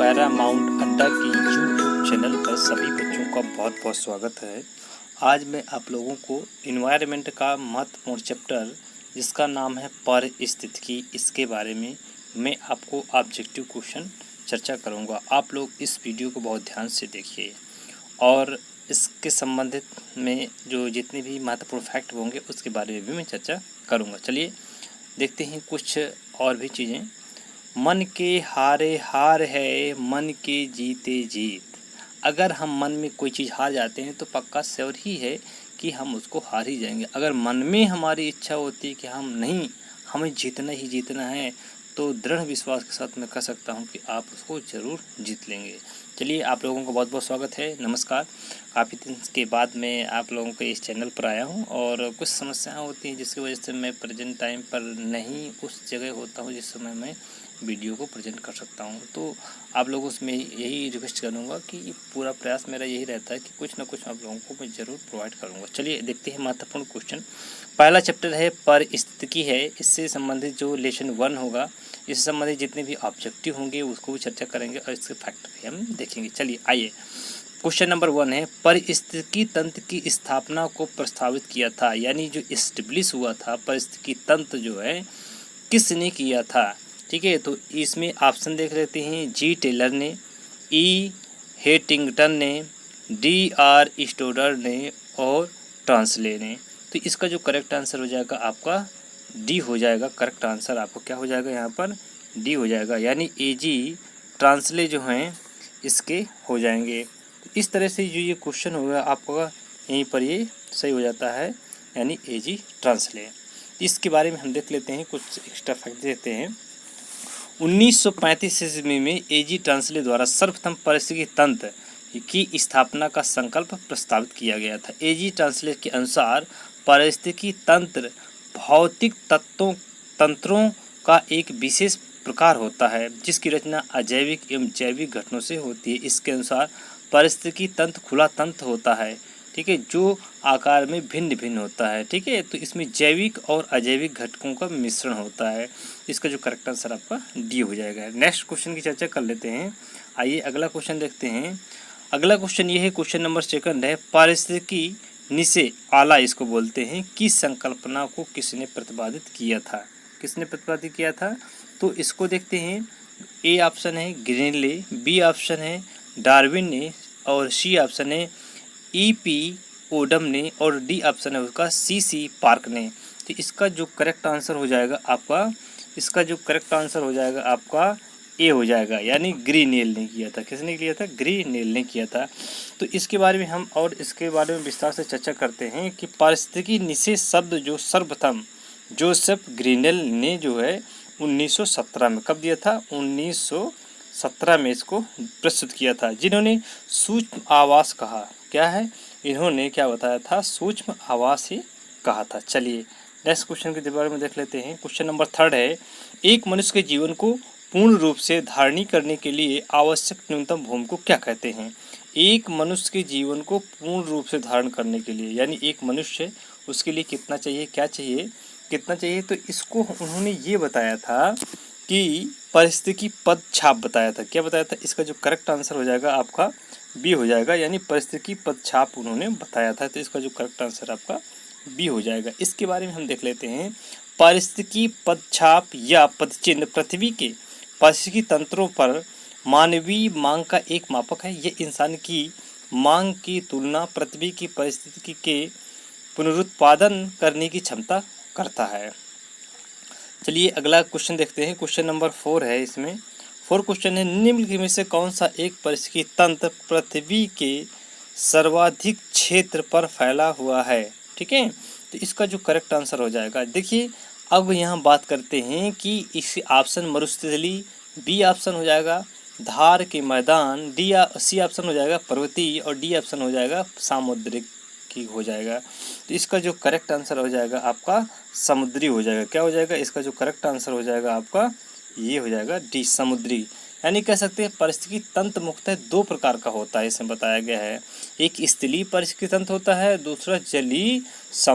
Paramount अड्डा के YouTube channel पर सभी बच्चों का बहुत बहुत स्वागत है। आज मैं आप लोगों को इन्वायरमेंट का महत्वपूर्ण चैप्टर जिसका नाम है पारिस्थितिकी, इसके बारे में मैं आपको ऑब्जेक्टिव क्वेश्चन चर्चा करूंगा। आप लोग इस वीडियो को बहुत ध्यान से देखिए और इसके संबंधित में जो जितने भी महत्वपूर्ण फैक्ट होंगे उसके बारे में भी मैं चर्चा करूँगा। चलिए देखते हैं कुछ और भी चीज़ें। मन के हारे हार है, मन के जीते जीत। अगर हम मन में कोई चीज़ हार जाते हैं तो पक्का श्योर ही है कि हम उसको हार ही जाएंगे। अगर मन में हमारी इच्छा होती है कि हमें जीतना ही जीतना है, तो दृढ़ विश्वास के साथ मैं कह सकता हूं कि आप उसको ज़रूर जीत लेंगे। चलिए, आप लोगों को बहुत बहुत स्वागत है, नमस्कार। काफ़ी दिन के बाद मैं आप लोगों के इस चैनल पर आया हूं और कुछ समस्याएं होती हैं जिसकी वजह से मैं प्रेजेंट टाइम पर नहीं उस जगह होता हूं जिस समय मैं वीडियो को प्रेजेंट कर सकता हूं। तो आप लोगों से मैं यही रिक्वेस्ट करूंगा कि पूरा प्रयास मेरा यही रहता है कि कुछ ना कुछ आप लोगों को मैं ज़रूर प्रोवाइड करूंगा। चलिए देखते हैं महत्वपूर्ण क्वेश्चन। पहला चैप्टर है पारिस्थितिकी है। इससे संबंधित जो लेसन 1 होगा, इससे संबंधित जितने भी ऑब्जेक्टिव होंगे उसको भी चर्चा करेंगे और इसके फैक्ट भी हम देखेंगे। चलिए आइए, क्वेश्चन नंबर 1 है, पारिस्थितिकी तंत्र की स्थापना को प्रस्तावित किया था, यानी जो एस्टेब्लिश हुआ था पारिस्थितिकी तंत्र जो है किसने किया था। ठीक है, तो इसमें ऑप्शन देख लेते हैं। जी टेलर ने, ई हेटिंगटन ने, डी आर स्टोडर ने और ट्रांसले ने। तो इसका जो करेक्ट आंसर हो जाएगा आपका डी हो जाएगा। करेक्ट आंसर आपको क्या हो जाएगा, यहाँ पर डी हो जाएगा, यानी ए जी ट्रांसले जो हैं इसके हो जाएंगे। तो इस तरह से जो ये क्वेश्चन होगा आपका यहीं पर ये सही हो जाता है, यानी ए जी ट्रांसले। इसके बारे में हम देख लेते हैं, कुछ एक्स्ट्रा फैक्ट देते हैं। 1935 ईस्वी में ए जी ट्रांसले द्वारा सर्वप्रथम पारिस्थितिकी तंत्र की स्थापना का संकल्प प्रस्तावित किया गया था। ए जी ट्रांसले के अनुसार पारिस्थितिकी तंत्र भौतिक तंत्रों का एक विशेष प्रकार होता है जिसकी रचना अजैविक एवं जैविक घटनों से होती है। इसके अनुसार पारिस्थितिकी तंत्र खुला तंत्र होता है, ठीक है, जो आकार में भिन्न भिन्न होता है। ठीक है, तो इसमें जैविक और अजैविक घटकों का मिश्रण होता है। इसका जो करेक्ट आंसर आपका डी हो जाएगा। नेक्स्ट क्वेश्चन की चर्चा कर लेते हैं। आइए अगला क्वेश्चन देखते हैं। अगला क्वेश्चन ये है, क्वेश्चन नंबर 2 है, पारिस्थितिकी निसे आला इसको बोलते हैं की संकल्पना को किसने प्रतिपादित किया था। किसने प्रतिपादित किया था, तो इसको देखते हैं। ए ऑप्शन है ग्रीनले, बी ऑप्शन है डार्विन ने और सी ऑप्शन है ई.पी. ओडम ने और डी ऑप्शन है उसका सी पार्क ने। तो इसका जो करेक्ट आंसर हो जाएगा आपका ए हो जाएगा, यानी ग्रीनेल ने किया था। किसने किया था, ग्रीनेल ने किया था। तो इसके बारे में हम और इसके बारे में विस्तार से चर्चा करते हैं कि पारिस्थितिकी निषेध शब्द जो सर्वप्रथम जोसेफ ग्रीनेल ने जो है 1917 में कब दिया था, 1917 में इसको प्रस्तुत किया था, जिन्होंने सूक्ष्म आवास कहा। क्या है, इन्होंने क्या बताया था, सूक्ष्म आवास ही कहा था। चलिए नेक्स्ट क्वेश्चन के बारे में देख लेते हैं। क्वेश्चन नंबर 3 है, एक मनुष्य के जीवन को पूर्ण रूप से धारणी करने के लिए आवश्यक न्यूनतम भूमि को क्या कहते हैं। एक मनुष्य के जीवन को पूर्ण रूप से धारण करने के लिए, यानी एक मनुष्य उसके लिए कितना चाहिए, क्या चाहिए, कितना चाहिए, तो इसको उन्होंने ये बताया था कि पारिस्थितिकी पद छाप बताया था। क्या बताया था, इसका जो करेक्ट आंसर हो जाएगा आपका बी हो जाएगा, यानी पारिस्थितिकी पद छाप उन्होंने बताया था। तो इसका जो करेक्ट आंसर आपका बी हो जाएगा। इसके बारे में हम देख लेते हैं। पारिस्थितिकी पद छाप या पदचिन्ह पृथ्वी के पारिस्थितिकी तंत्रों पर मानवीय मांग का एक मापक है। यह इंसान की मांग की तुलना पृथ्वी की परिस्थिति के पुनरुत्पादन करने की क्षमता करता है। चलिए अगला क्वेश्चन देखते हैं। क्वेश्चन नंबर 4 है। इसमें 4 क्वेश्चन है, निम्नलिखित में से कौन सा एक पारिस्थितिकी तंत्र पृथ्वी के सर्वाधिक क्षेत्र पर फैला हुआ है। ठीक है, तो इसका जो करेक्ट आंसर हो जाएगा, देखिए अब यहाँ बात करते हैं कि इस ऑप्शन मरुस्थली, बी ऑप्शन हो जाएगा धार के मैदान, सी ऑप्शन हो जाएगा पर्वतीय और डी ऑप्शन हो जाएगा सामुद्रिक की हो जाएगा। तो इसका जो करेक्ट आंसर हो जाएगा आपका समुद्री हो जाएगा। क्या हो जाएगा, इसका जो करेक्ट आंसर हो जाएगा आपका ये हो जाएगा डी समुद्री। यानी कह सकते हैं पारिस्थितिकी तंत्र मुख्यतः 2 प्रकार का होता है, इसमें बताया गया है। एक स्थलीय पारिस्थितिकी तंत्र होता है, दूसरा जलीय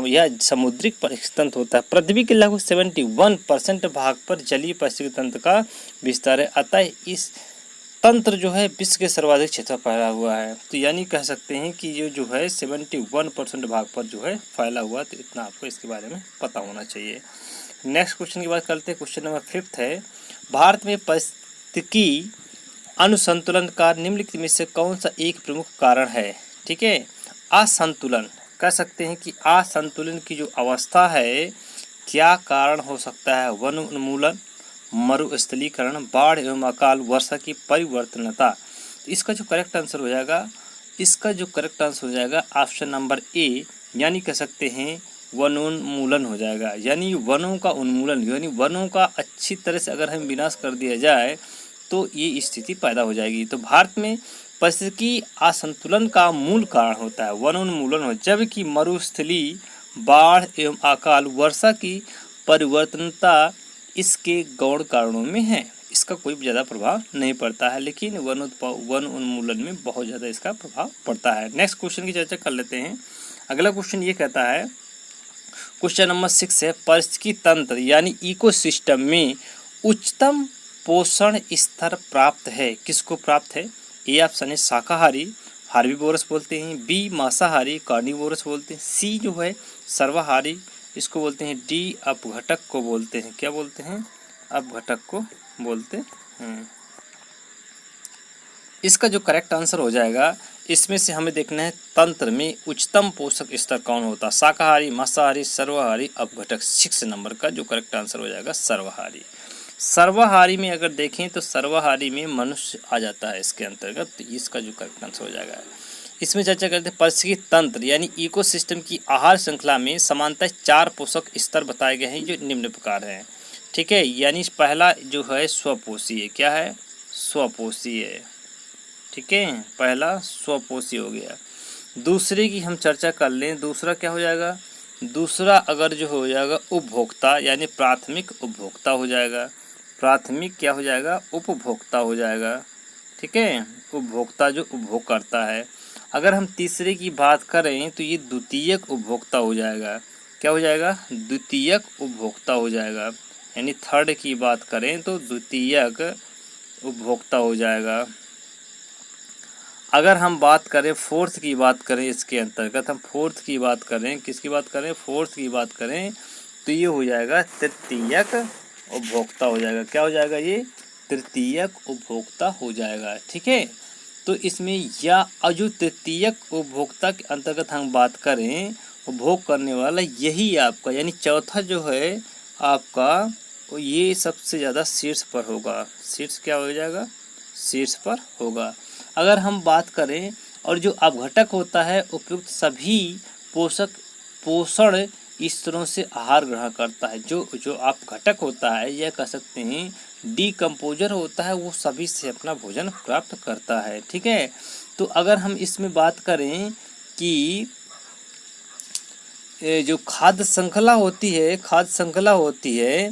या समुद्रिक पारिस्थितिकी तंत्र होता है। पृथ्वी के लगभग 71% भाग पर जलीय पारिस्थितिकी तंत्र का विस्तार है। अतः इस तंत्र जो है विश्व के सर्वाधिक क्षेत्र पर फैला हुआ है। तो यानी कह सकते हैं कि ये जो है 71% भाग पर जो है फैला हुआ। तो इतना आपको इसके बारे में पता होना चाहिए। नेक्स्ट क्वेश्चन की बात करते हैं। क्वेश्चन नंबर 5 है, भारत में पारिस्थितिकी अनुसंतुलन का निम्नलिखित में से कौन सा एक प्रमुख कारण है? ठीक है, असंतुलन कह सकते हैं कि असंतुलन की जो अवस्था है क्या कारण हो सकता है? वन उन्मूलन, मरुस्थलीकरण, बाढ़ एवं अकाल वर्षा की परिवर्तनता। तो इसका जो करेक्ट आंसर हो जाएगा ऑप्शन नंबर ए, यानी कह सकते हैं वनोन्मूलन हो जाएगा। यानी वनों का उन्मूलन, यानी वनों का अच्छी तरह से अगर हम विनाश कर दिया जाए तो ये स्थिति पैदा हो जाएगी। तो भारत में पारिस्थितिकी असंतुलन का मूल कारण होता है वनोन्मूलन हो, जबकि मरुस्थली, बाढ़ एवं अकाल वर्षा की परिवर्तनता इसके गौण कारणों में है। इसका कोई ज़्यादा प्रभाव नहीं पड़ता है, लेकिन वन उन्मूलन में बहुत ज़्यादा इसका प्रभाव पड़ता है। नेक्स्ट क्वेश्चन की चर्चा कर लेते हैं। अगला क्वेश्चन ये कहता है, क्वेश्चन नंबर 6 है, पारिस्थितिकी तंत्र यानी इकोसिस्टम में उच्चतम पोषण स्तर प्राप्त है, किसको प्राप्त है? ए ऑप्शन है शाकाहारी, हार्बीवोरस बोलते हैं, बी मांसाहारी, कार्निवोरस बोलते हैं, सी जो है सर्वाहारी, इसको बोलते हैं, डी अपघटक को बोलते हैं। क्या बोलते हैं? अपघटक को बोलते हैं। इसका जो करेक्ट आंसर हो जाएगा, इसमें से हमें देखना है तंत्र में उच्चतम पोषक स्तर कौन होता है? शाकाहारी, मांसाहारी, सर्वाहारी, अपघटक। 6 नंबर का जो करेक्ट आंसर हो जाएगा सर्वाहारी। सर्वाहारी में अगर देखें तो सर्वाहारी में मनुष्य आ जाता है इसके अंतर्गत। तो इसका जो करेक्ट आंसर हो जाएगा, इसमें चर्चा करते हैं पारिस्थितिकी तंत्र यानी इकोसिस्टम की आहार श्रृंखला में समानतः 4 पोषक स्तर बताए गए हैं जो निम्न प्रकार हैं। ठीक है, यानी पहला जो है स्वपोषी, क्या है? स्वपोषी है। ठीक है, पहला स्वपोषी हो गया। दूसरे की हम चर्चा कर लें, दूसरा क्या हो जाएगा? दूसरा अगर जो हो जाएगा उपभोक्ता, यानी प्राथमिक उपभोक्ता हो जाएगा। प्राथमिक क्या हो जाएगा? उपभोक्ता हो जाएगा। ठीक है, उपभोक्ता जो उपभोग करता है। अगर हम तीसरे की बात करें तो ये द्वितीयक उपभोक्ता हो जाएगा। क्या हो जाएगा? द्वितीयक उपभोक्ता हो जाएगा। यानी थर्ड की बात करें तो द्वितीयक उपभोक्ता हो जाएगा। अगर हम बात करें फोर्थ की बात करें, इसके अंतर्गत हम फोर्थ की बात करें, किसकी बात करें? फोर्थ की बात करें तो ये हो जाएगा तृतीयक उपभोक्ता हो जाएगा। क्या हो जाएगा? ये तृतीयक उपभोक्ता हो जाएगा। ठीक है, तो इसमें या जो तृतीयक उपभोक्ता के अंतर्गत हम बात करें, उपभोग करने वाला यही आपका, यानी चौथा जो है आपका, वो ये सबसे ज़्यादा शीर्ष पर होगा। शीर्ष क्या हो जाएगा? शीर्ष पर होगा। अगर हम बात करें और जो अपघटक होता है उपयुक्त सभी पोषण स्तरों से आहार ग्रहण करता है। जो अपघटक होता है, यह कह सकते हैं डीकम्पोजर होता है, वो सभी से अपना भोजन प्राप्त करता है। ठीक है, तो अगर हम इसमें बात करें कि जो खाद्य श्रृंखला होती है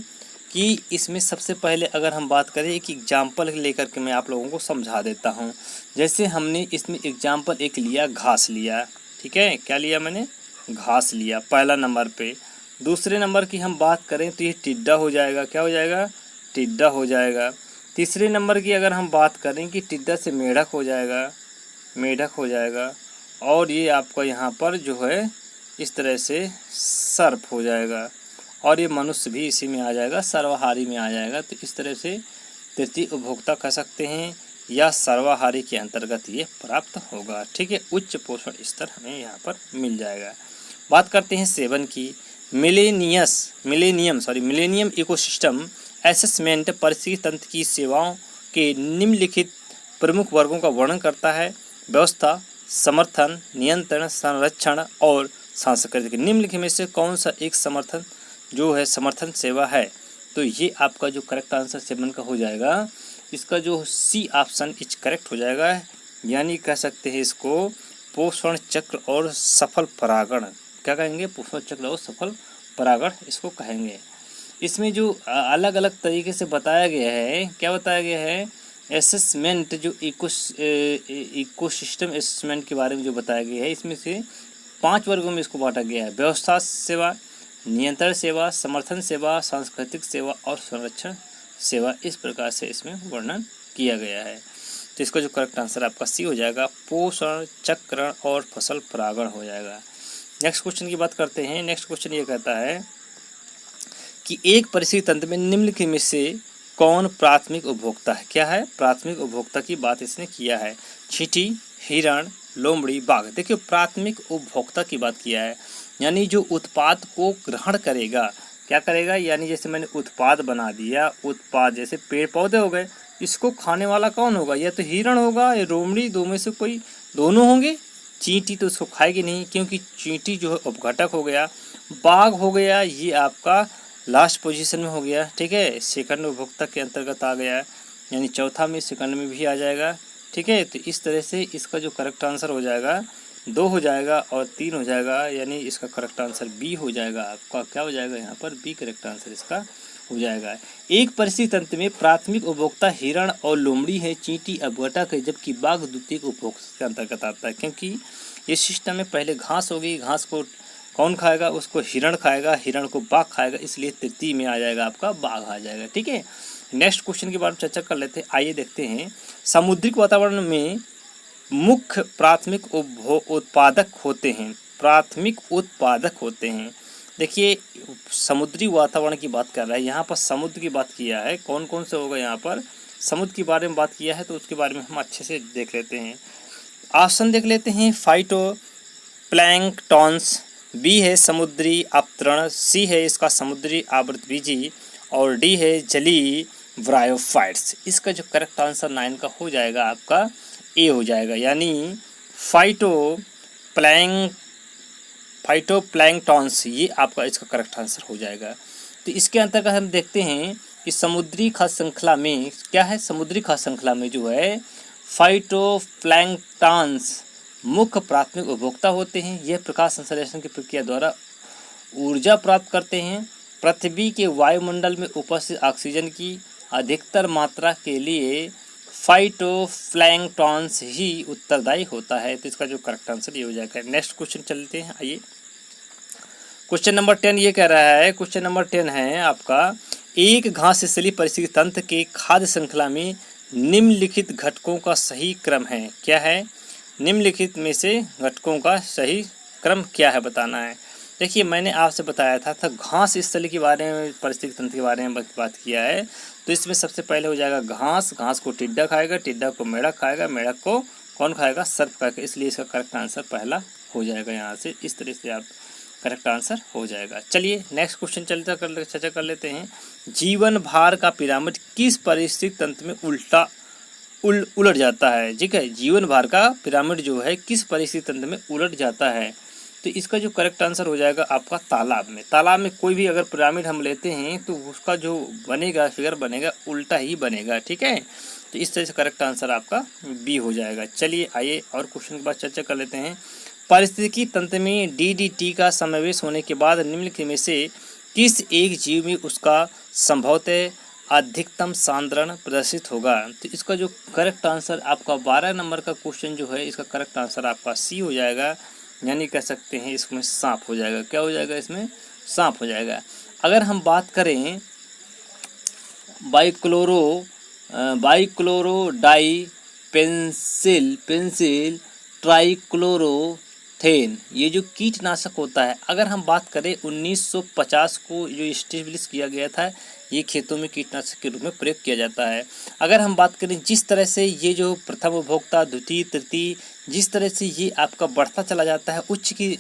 कि इसमें सबसे पहले अगर हम बात करें एक एग्जाम्पल लेकर के मैं आप लोगों को समझा देता हूं। जैसे हमने इसमें एग्जाम्पल एक लिया, घास लिया। ठीक है, क्या लिया मैंने? घास लिया पहला नंबर पे। दूसरे नंबर की हम बात करें तो ये टिड्डा हो जाएगा। क्या हो जाएगा? टिड्डा हो जाएगा। तीसरे नंबर की अगर हम बात करें कि टिड्डा से मेढक हो जाएगा। और ये आपका यहाँ पर जो है इस तरह से सर्प हो जाएगा, और ये मनुष्य भी इसी में आ जाएगा, सर्वाहारी में आ जाएगा। तो इस तरह से तृतीय उपभोक्ता कह सकते हैं या सर्वाहारी के अंतर्गत ये प्राप्त होगा। ठीक है, उच्च पोषण स्तर हमें यहाँ पर मिल जाएगा। बात करते हैं 7 की। मिलेनियम इकोसिस्टम असेसमेंट पारिस्थितिकी तंत्र की सेवाओं के निम्नलिखित प्रमुख वर्गों का वर्णन करता है: व्यवस्था, समर्थन, नियंत्रण, संरक्षण और सांस्कृतिक। निम्नलिखित में से कौन सा एक समर्थन सेवा है? तो ये आपका जो करेक्ट आंसर 7 का हो जाएगा, इसका जो सी ऑप्शन इच करेक्ट हो जाएगा। यानी कह सकते हैं इसको पोषण चक्र और सफल परागण। क्या कहेंगे? पोषण चक्र और सफल परागण इसको कहेंगे। इसमें जो अलग अलग तरीके से बताया गया है, क्या बताया गया है? असेसमेंट, जो इकोसिस्टम असेसमेंट के बारे में जो बताया गया है, इसमें से 5 वर्गों में इसको बांटा गया है: व्यवस्था सेवा, नियंत्रण सेवा, समर्थन सेवा, सांस्कृतिक सेवा और संरक्षण सेवा। इस प्रकार से इसमें वर्णन किया गया है। तो इसका जो करेक्ट आंसर आपका सी हो जाएगा, पोषण, चक्रण और फसल परागण हो जाएगा। नेक्स्ट क्वेश्चन की बात करते हैं। नेक्स्ट क्वेश्चन ये कहता है कि एक परिस्थिति तंत्र में निम्नलिखित में से कौन प्राथमिक उपभोक्ता है। क्या है? प्राथमिक उपभोक्ता की बात इसने किया है। चींटी, हिरण, लोमड़ी, बाघ। देखिए प्राथमिक उपभोक्ता की बात किया है, यानी जो उत्पाद को ग्रहण करेगा। क्या करेगा? यानी जैसे मैंने उत्पाद बना दिया, उत्पाद जैसे पेड़ पौधे हो गए, इसको खाने वाला कौन होगा? या तो हिरण होगा या लोमड़ी, दो में से कोई दोनों होंगे। चींटी तो उसको खाएगी नहीं, क्योंकि चींटी जो है उपघटक हो गया। बाघ हो गया, ये आपका लास्ट पोजीशन में हो गया, ठीक है, सेकंड उपभोक्ता के अंतर्गत आ गया है, यानी चौथा में सेकंड में भी आ जाएगा, ठीक है। तो इस तरह से इसका जो करेक्ट आंसर हो जाएगा 2 हो जाएगा और 3 हो जाएगा, यानी इसका करेक्ट आंसर बी हो जाएगा। आपका क्या हो जाएगा यहाँ पर? बी करेक्ट आंसर इसका हो जाएगा। एक परिस्थिति तंत्र में प्राथमिक उपभोक्ता हिरण और लोमड़ी है, चींटी अपघटक है, जबकि बाघ द्वितीयक उपभोक्ता के अंतर्गत आता है। क्योंकि इस सिस्टम में पहले घास होगी, घास को कौन खाएगा? उसको हिरण खाएगा, हिरण को बाघ खाएगा, इसलिए तृतीय में आ जाएगा आपका बाघ आ जाएगा, ठीक है। नेक्स्ट क्वेश्चन के बारे में चर्चा कर लेते हैं। आइए देखते हैं। समुद्रिक वातावरण में मुख्य प्राथमिक उत्पादक होते हैं। प्राथमिक उत्पादक होते हैं। देखिए समुद्री वातावरण की बात कर रहा है, यहाँ पर समुद्र की बात किया है। कौन कौन से होगा यहाँ पर? समुद्र के बारे में बात किया है, तो उसके बारे में हम अच्छे से देख लेते हैं। ऑप्शन देख लेते हैं। फाइटो प्लैंक्टॉन्स, बी है समुद्री अपतरण, सी है इसका समुद्री आवृतबीजी और डी है जलीय ब्रायोफाइट्स। इसका जो करेक्ट आंसर 9 का हो जाएगा आपका ए हो जाएगा, यानी फाइटोप्लैंक्टॉन्स, ये आपका इसका करेक्ट आंसर हो जाएगा। तो इसके अंतर्गत हम देखते हैं कि समुद्री खाद्य श्रृंखला में क्या है? समुद्री खाद्य श्रृंखला में जो है फाइटोप्लैंक्टॉन्स मुख्य प्राथमिक उपभोक्ता होते हैं। यह प्रकाश संश्लेषण की प्रक्रिया द्वारा ऊर्जा प्राप्त करते हैं। पृथ्वी के वायुमंडल में उपस्थित ऑक्सीजन की अधिकतर मात्रा के लिए फाइटोप्लैंक्टॉन्स ही उत्तरदायी होता है। तो इसका जो करेक्ट आंसर ये हो जाएगा। नेक्स्ट क्वेश्चन चलते हैं। आइए क्वेश्चन नंबर 10 ये कह रहा है, क्वेश्चन नंबर 10 है आपका, एक घास स्थलीय परिस्थिति तंत्र के खाद्य श्रृंखला में निम्नलिखित घटकों का सही क्रम है। क्या है? निम्नलिखित में से घटकों का सही क्रम क्या है बताना है। देखिए मैंने आपसे बताया था घास स्थल के बारे में, परिस्थिति तंत्र के बारे में बात किया है। तो इसमें सबसे पहले हो जाएगा घास, घास को टिड्डा खाएगा, टिड्डा को मेढक खाएगा, मेढक को कौन खाएगा? सर्प खाएगा, इसलिए इसका करेक्ट आंसर पहला हो जाएगा। यहाँ से इस तरह से आप करेक्ट आंसर हो जाएगा। चलिए नेक्स्ट क्वेश्चन चर्चा कर लेते हैं। जीवन भार का पिरामिड किस परिस्थिति तंत्र में उलट जाता है? ठीक है, जीवन भार का पिरामिड जो है किस परिस्थिति तंत्र में उलट जाता है? तो इसका जो करेक्ट आंसर हो जाएगा आपका तालाब में। तालाब में कोई भी अगर पिरामिड हम लेते हैं तो उसका जो बनेगा फिगर बनेगा उल्टा ही बनेगा, ठीक है। तो इस तरह से करेक्ट आंसर आपका बी हो जाएगा। चलिए आइए और क्वेश्चन के बाद चर्चा कर लेते हैं। पारिस्थितिकी तंत्र में डीडीटी का समावेश होने के बाद निम्नलिखित में से किस एक जीव में उसका संभवतः अधिकतम सांद्रण प्रदर्शित होगा? तो इसका जो करेक्ट आंसर आपका 12 नंबर का क्वेश्चन जो है, इसका करेक्ट आंसर आपका सी हो जाएगा, यानी कह सकते हैं इसमें सांप हो जाएगा। क्या हो जाएगा? इसमें सांप हो जाएगा। अगर हम बात करें बाइक्लोरो डाई पेंसिल ट्राइक्लोरोथेन, ये जो कीटनाशक होता है, अगर हम बात करें 1950 को जो इस्टेब्लिश किया गया था, ये खेतों में कीटनाशक के रूप में प्रयोग किया जाता है। अगर हम बात करें जिस तरह से ये जो प्रथम उपभोक्ता, द्वितीय, तृतीय, जिस तरह से ये आपका बढ़ता चला जाता है,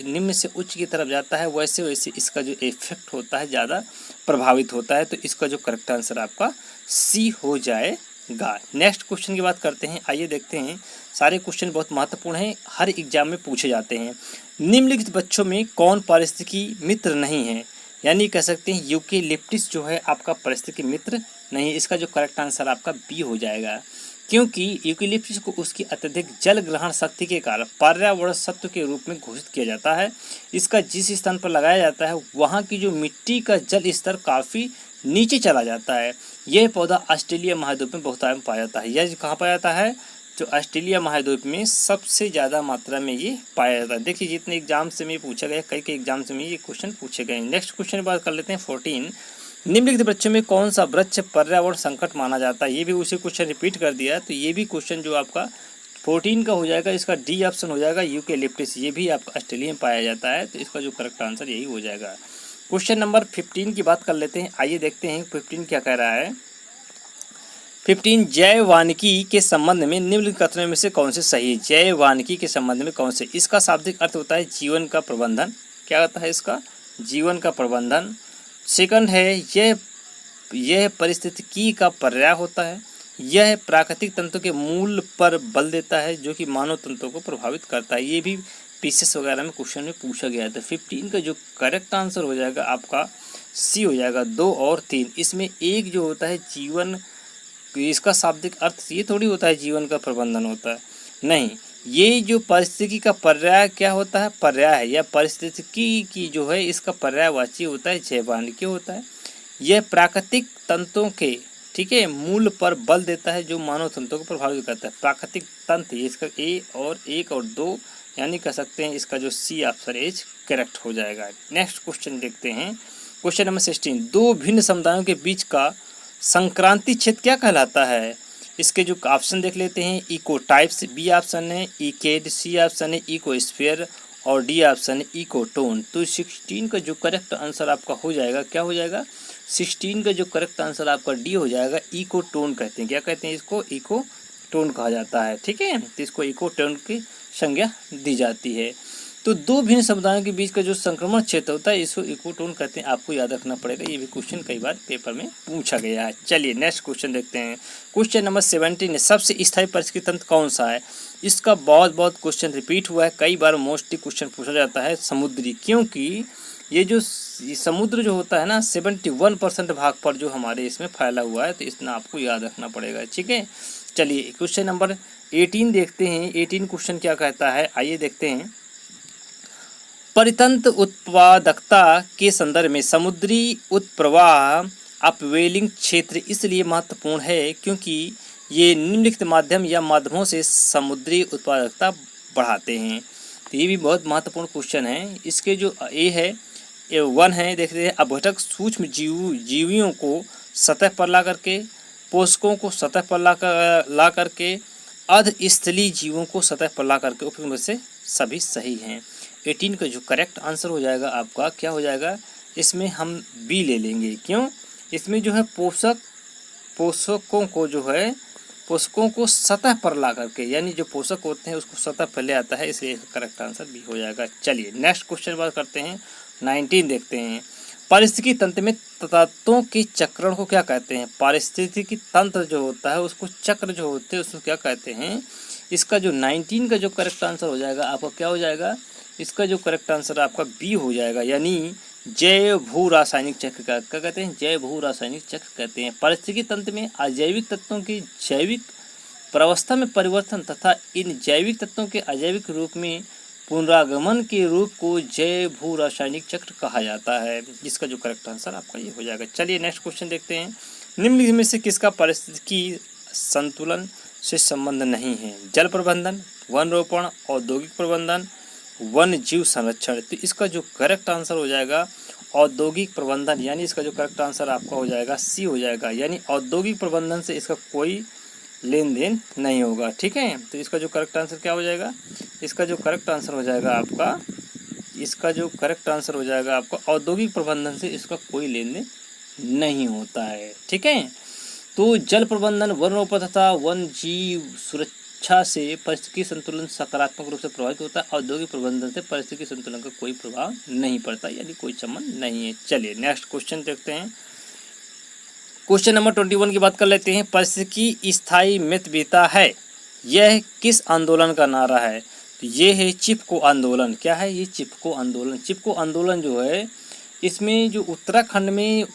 निम्न से उच्च की तरफ जाता है, वैसे वैसे इसका जो इफेक्ट होता है ज़्यादा प्रभावित होता है। तो इसका जो करेक्ट आंसर आपका सी हो जाएगा। नेक्स्ट क्वेश्चन की बात करते हैं। आइए देखते हैं। सारे क्वेश्चन बहुत महत्वपूर्ण हैं, हर एग्जाम में पूछे जाते हैं। निम्नलिखित बच्चों में कौन पारिस्थितिकी मित्र नहीं है? यानी कह सकते हैं यूकेलिप्टस जो है आपका पारिस्थितिकी मित्र नहीं। इसका जो करेक्ट आंसर आपका बी हो जाएगा, क्योंकि यूकेलिप्टस को उसकी अत्यधिक जल ग्रहण शक्ति के कारण पर्यावरण सत्व के रूप में घोषित किया जाता है। इसका जिस स्थान पर लगाया जाता है वहाँ की जो मिट्टी का जल स्तर काफ़ी नीचे चला जाता है। यह पौधा ऑस्ट्रेलिया महाद्वीप में बहुतायत में पाया जाता है। यह कहाँ पाया जाता है? जो ऑस्ट्रेलिया महाद्वीप में सबसे ज़्यादा मात्रा में ये पाया जाता है। देखिए जितने एग्जाम से में पूछा गया, कई एग्जाम से में ये क्वेश्चन पूछे गए। नेक्स्ट क्वेश्चन की बात कर लेते हैं 14। निम्नलिखित वृक्षों में कौन सा वृक्ष पर्यावरण संकट माना जाता है? ये भी उसी क्वेश्चन रिपीट कर दिया है, तो ये भी क्वेश्चन जो आपका 14 का हो जाएगा, इसका डी ऑप्शन हो जाएगा यूकेलिप्टस। ये भी आपका ऑस्ट्रेलिया में पाया जाता है, तो इसका जो करेक्ट आंसर यही हो जाएगा। क्वेश्चन नंबर 15 की बात कर लेते हैं। आइए देखते हैं 15 क्या कह रहा है। 15 जैव वानिकी के संबंध में निम्नलिखित कथनों में से कौन से सही है? जैव वानिकी के संबंध में कौन से? इसका शाब्दिक अर्थ होता है जीवन का प्रबंधन। क्या होता है इसका? जीवन का प्रबंधन। सेकंड है यह परिस्थितिकी का पर्याय होता है। यह प्राकृतिक तंत्र के मूल पर बल देता है जो कि मानव तंत्रों को प्रभावित करता है। ये भी पीसीएस वगैरह में क्वेश्चन में पूछा गया था। 15 का जो करेक्ट आंसर हो जाएगा आपका सी हो जाएगा, 2 और 3। इसमें एक जो होता है जीवन, इसका शाब्दिक अर्थ ये थोड़ी होता है जीवन का प्रबंधन होता है, नहीं। ये जो परिस्थिति का पर्याय क्या होता है? पर्याय है, या परिस्थितिकी की जो है इसका पर्यायवाची होता है जैवानिकी होता है। यह प्राकृतिक तंत्रों के, ठीक है, मूल पर बल देता है जो मानव तंत्रों को प्रभावित करता है। प्राकृतिक तंत्र, ये इसका ए और 1 और 2 यानी कह सकते हैं इसका जो सी ऑप्शन एज करेक्ट हो जाएगा। नेक्स्ट क्वेश्चन देखते हैं। क्वेश्चन नंबर 16 दो भिन्न समुदायों के बीच का संक्रांति क्षेत्र क्या कहलाता है? इसके जो ऑप्शन देख लेते हैं। इको टाइप्स बी ऑप्शन है, इकेड सी ऑप्शन है, इकोस्फीयर और डी ऑप्शन है इकोटोन। तो 16 का जो करेक्ट आंसर आपका हो जाएगा क्या हो जाएगा? 16 का जो करेक्ट आंसर आपका डी हो जाएगा। इकोटोन कहते हैं। क्या कहते हैं इसको? इकोटोन कहा जाता है, ठीक है। तो इसको इकोटोन की संज्ञा दी जाती है। तो दो भिन्न समुदायों के बीच का जो संक्रमण क्षेत्र होता है इसको इकोटोन कहते हैं। आपको याद रखना पड़ेगा, ये भी क्वेश्चन कई बार पेपर में पूछा गया है। चलिए नेक्स्ट क्वेश्चन देखते हैं। क्वेश्चन नंबर 17 सबसे स्थायी पारिस्थितिक तंत्र कौन सा है? इसका बहुत क्वेश्चन रिपीट हुआ है, कई बार मोस्टली क्वेश्चन पूछा जाता है समुद्री, क्योंकि ये जो समुद्र जो होता है ना 71% भाग पर जो हमारे इसमें फैला हुआ है, तो इतना आपको याद रखना पड़ेगा, ठीक है। चलिए क्वेश्चन नंबर 18 देखते हैं। 18 क्वेश्चन क्या कहता है, आइए देखते हैं। परितंत्र उत्पादकता के संदर्भ में समुद्री उत्प्रवाह अपवेलिंग क्षेत्र इसलिए महत्वपूर्ण है क्योंकि ये निम्नलिखित माध्यम या माध्यमों से समुद्री उत्पादकता बढ़ाते हैं। तो ये भी बहुत महत्वपूर्ण क्वेश्चन है। इसके जो ए है, ए 1 है, देखते हैं। अपघटक सूक्ष्म जीवियों को सतह पर ला करके, पोषकों को सतह पर ला करके, अर्धस्थलीय जीवों को सतह पर ला करके, उपयुक्त में से सभी सही हैं। 18 का जो करेक्ट आंसर हो जाएगा आपका क्या हो जाएगा? इसमें हम बी ले लेंगे। क्यों? इसमें जो है पोषकों को जो है पोषकों को सतह पर ला करके, यानी जो पोषक होते हैं उसको सतह पर ले आता है, इसलिए करेक्ट आंसर बी हो जाएगा। चलिए नेक्स्ट क्वेश्चन बात करते हैं। 19 देखते हैं। पारिस्थितिकी तंत्र में तत्वों के चक्रण को क्या कहते हैं? पारिस्थितिकी तंत्र जो होता है उसको चक्र जो होते हैं उसको क्या कहते हैं? इसका जो 19 का जो करेक्ट आंसर हो जाएगा आपका क्या हो जाएगा? इसका जो करेक्ट आंसर आपका बी हो जाएगा, यानी जैव भू रासायनिक चक्र का क्या कहते हैं? जैव भू रासायनिक चक्र कहते हैं। पारिस्थितिकी तंत्र में अजैविक तत्वों की जैविक प्रावस्था में परिवर्तन तथा इन जैविक तत्वों के अजैविक रूप में पुनरागमन के रूप को जैव भू रासायनिक चक्र कहा जाता है। जिसका जो करेक्ट आंसर आपका ये हो जाएगा। चलिए नेक्स्ट क्वेश्चन देखते हैं। निम्नलिखित में से किसका पारिस्थितिकी संतुलन से संबंध नहीं है? जल प्रबंधन, वन रोपण, औद्योगिक प्रबंधन, वन जीव संरक्षण। तो इसका जो करेक्ट आंसर हो जाएगा औद्योगिक प्रबंधन, यानी इसका जो करेक्ट आंसर आपका हो जाएगा सी हो जाएगा, यानी औद्योगिक प्रबंधन से इसका कोई लेन देन नहीं होगा, ठीक है। तो इसका जो करेक्ट आंसर क्या हो जाएगा? इसका जो करेक्ट आंसर हो जाएगा आपका, इसका जो करेक्ट आंसर हो जाएगा आपका औद्योगिक प्रबंधन से इसका कोई लेन देन नहीं होता है, ठीक है। तो जल प्रबंधन, वन रोपण तथा वन जीव सुरक्षा से पारिस्थितिकी संतुलन सकारात्मक रूप से प्रभावित होता है। औद्योगिक प्रबंधन से पारिस्थितिकी संतुलन का कोई प्रभाव नहीं पड़ता, यानी कोई संबंध नहीं है। चलिए नेक्स्ट क्वेश्चन देखते हैं। क्वेश्चन नंबर 21 की बात कर लेते हैं। पारिस्थितिकी स्थायी मितव्ययिता है, यह किस आंदोलन का नारा है? तो ये है चिपको आंदोलन। क्या है ये? चिपको आंदोलन। चिपको आंदोलन जो है इसमें जो उत्तराखंड में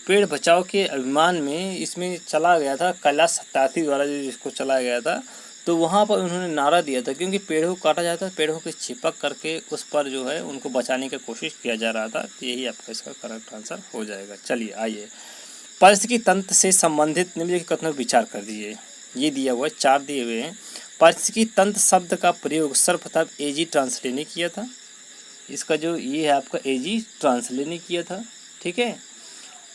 पेड़ बचाओ के अभिमान में इसमें चला गया था, कैलाश सत्यार्थी द्वारा जो इसको चलाया गया था, तो वहाँ पर उन्होंने नारा दिया था, क्योंकि पेड़ों को काटा जाता है, पेड़ों के चिपक करके उस पर जो है उनको बचाने की कोशिश किया जा रहा था। तो यही आपका इसका करेक्ट आंसर हो जाएगा। चलिए आइए पारिस्थितिकी तंत्र से संबंधित निम्नलिखित कथनों पर विचार कर दीजिए। ये दिया हुआ है, 4 दिए हुए हैं। पारिस्थितिकी तंत्र शब्द का प्रयोग सर्वप्रथम एजी ट्रांसले ने किया था। इसका जो ये है आपका एजी ट्रांसले ने किया था, ठीक है।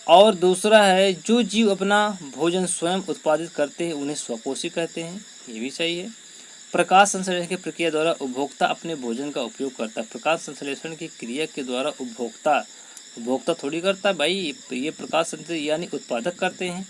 और दूसरा है जो जीव अपना भोजन स्वयं उत्पादित करते हैं उन्हें स्वपोषी कहते हैं, ये भी सही है। प्रकाश संश्लेषण की प्रक्रिया द्वारा उपभोक्ता अपने भोजन का उपयोग करता है। प्रकाश संश्लेषण की क्रिया के द्वारा उपभोक्ता थोड़ी करता है भाई, ये प्रकाश संश्लेषण यानी उत्पादक करते हैं।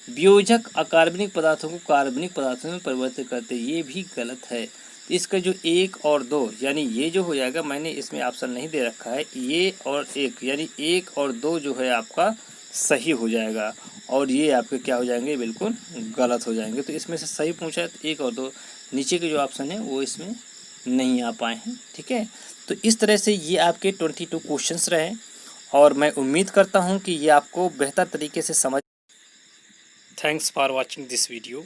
वियोजक अकार्बनिक पदार्थों को कार्बनिक पदार्थों में परिवर्तित करते हैं, ये भी गलत है। इसका जो 1 और 2 यानी ये जो हो जाएगा, मैंने इसमें ऑप्शन नहीं दे रखा है, ये और 1 यानी 1 और 2 जो है आपका सही हो जाएगा और ये आपके क्या हो जाएंगे, बिल्कुल गलत हो जाएंगे। तो इसमें से सही पूछा है तो 1 और 2, नीचे के जो ऑप्शन है वो इसमें नहीं आ पाए हैं। ठीक है, तो इस तरह से ये आपके 22 क्वेश्चंस रहे और मैं उम्मीद करता हूँ कि ये आपको बेहतर तरीके से समझ। Thanks for watching this video.